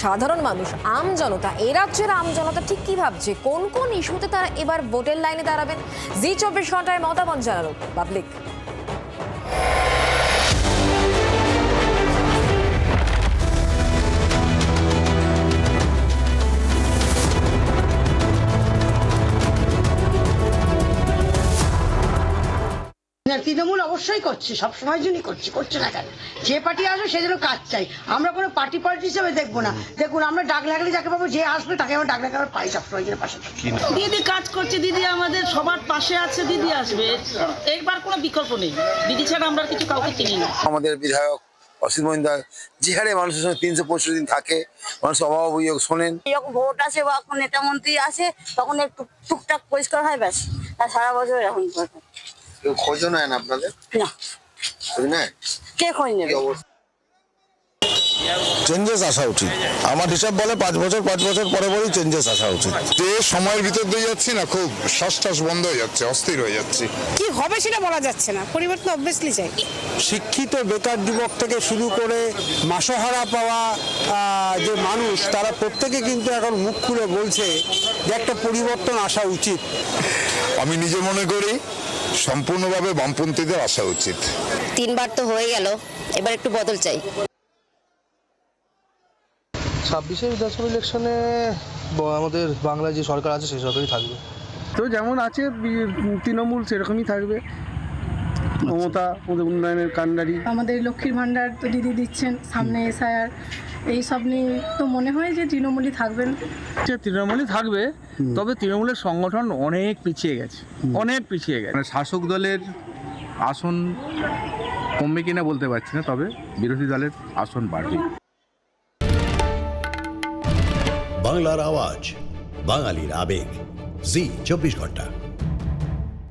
সাধারণ মানুষ, আম জনতা, এই রাজ্যের আম জনতা ঠিক কি ভাবছে, কোন কোন ইস্যুতে তারা এবার ভোটের লাইনে দাঁড়াবেন, জি 24 ঘন্টায় মতামত জানালো পাবলিক। তৃণমূল অবশ্যই করছে, সব সময় জন্যই করছে না কেন? যে পার্টি আসবে সে যেন কাজ চাই, আমরা কোনো পার্টি হিসেবে দেখবো না। দেখুন, আমরা ডাক লাগলে যাকে পাবো, যে আসবে তাকে আমরা ডাক লাগলে পাই, সবসময় জন্য পাশে। দিদি কাজ করছে, দিদি আমাদের সবার পাশে আছে, দিদি আসবে, এইবার কোনো বিকল্প নেই। দিদি ছাড়া আমরা কিছু কাউকে চিনি না। আমাদের বিধায়ক অসিত মহিন্দর যে হারে মানুষের সঙ্গে 365 দিন থাকে, মানুষের অভাব অভিযোগ শোনেন। যখন ভোট আসে বা নেতা মন্ত্রী আসে তখন একটু টুকটাক পরিষ্কার হয়, ব্যাস। আর সারা বছর এরকম কেউ খোঁজও নেয় না আপনাদের? না, খোঁজ নেয়? কে খোঁজ নেবে? চেঞ্জেস আসা উচিত। আমার হিসাব বলে 5 বছর পরেই চেঞ্জেস আসা উচিত। যে সময়ের ভিতর দিয়ে যাচ্ছি না, খুব শ্বাস বন্ধ হয়ে যাচ্ছে, অস্থির হয়ে যাচ্ছি। কি হবে সেটা বলা যাচ্ছে না, পরিবর্তন অবভিয়াসলি চাই। শিক্ষিত বেকার যুবক থেকে শুরু করে মাসোহারা পাওয়া যে মানুষ, তারা প্রত্যেকে কিন্তু এখন মুখ খুলে বলছে যে একটা পরিবর্তন আসা উচিত। আমি নিজে মনে করি সম্পূর্ণভাবে বামপন্থীদের আসা উচিত। 3 বার তো হয়ে গেল, এবার একটু বদল চাই। 26-এর বিধানসভা ইলেকশনে আমাদের বাংলায় যে সরকার আছে সেই সরকারই থাকবে। তো যেমন আছে তৃণমূল সেরকমই থাকবে। মমতা ওদের উন্নয়নের কাণ্ডারি। আমাদের লক্ষ্মীর ভাণ্ডার তো দিদি দিচ্ছেন, সামনে এসআইআর, এই সব নিয়ে তো মনে হয় যে তৃণমূলই থাকবেন। তৃণমূলই থাকবে, তবে তৃণমূলের সংগঠন অনেক পিছিয়ে গেছে, মানে শাসক দলের আসন কমবে কিনা বলতে পারছি না, তবে বিরোধী দলের আসন বাড়বে। বাংলার আওয়াজ, বাঙালির আবেগ, জি 24 ঘন্টা।